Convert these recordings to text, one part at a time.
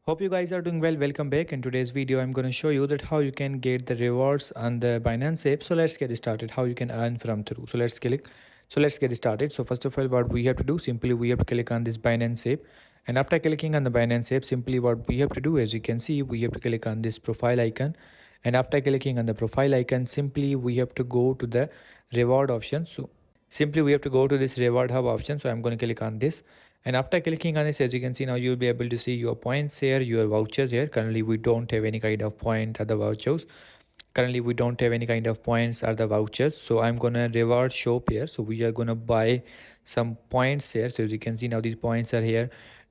Hope you guys are doing well. Welcome back. In today's video, I'm going to show you that how you can get the rewards on the Binance app. So let's get started. How you can earn from through. So let's get started. So first of all, what we have to do, simply we have to click on this Binance app. And after clicking on the Binance app, simply what we have to do, as you can see, we have to click on this profile icon. And after clicking on the profile icon, simply we have to go to the reward option. So simply we have to go to this reward hub option. So I'm going to click on this, and after clicking on this, as you can see, now you'll be able to see your points here, your vouchers here. Currently we don't have any kind of point or the vouchers. Currently we don't have any kind of points or the vouchers, so I'm gonna reward shop here. So we are gonna buy some points here. So as you can see, now these points are here,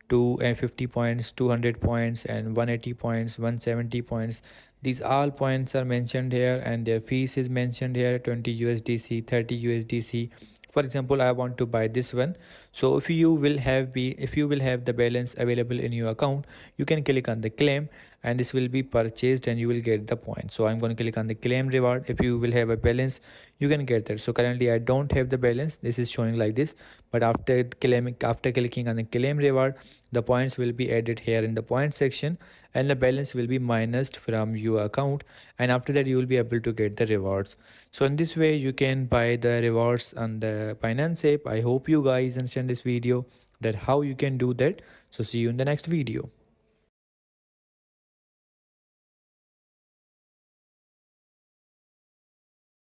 250 points, 200 points, and 180 points, 170 points. These all points are mentioned here, and their fees is mentioned here, 20 USDC, 30 USDC. For example, I want to buy this one. So if you will have the balance available in your account, you can click on the claim, and this will be purchased and you will get the points. So I'm going to click on the claim reward. If you will have a balance, you can get that. So currently I don't have the balance, this is showing like this, but after clicking on the claim reward, the points will be added here in the point section, and the balance will be minused from your account, and after that you will be able to get the rewards. So in this way you can buy the rewards on the Binance app. I hope you guys understand this video, that how you can do that. So see you in the next video.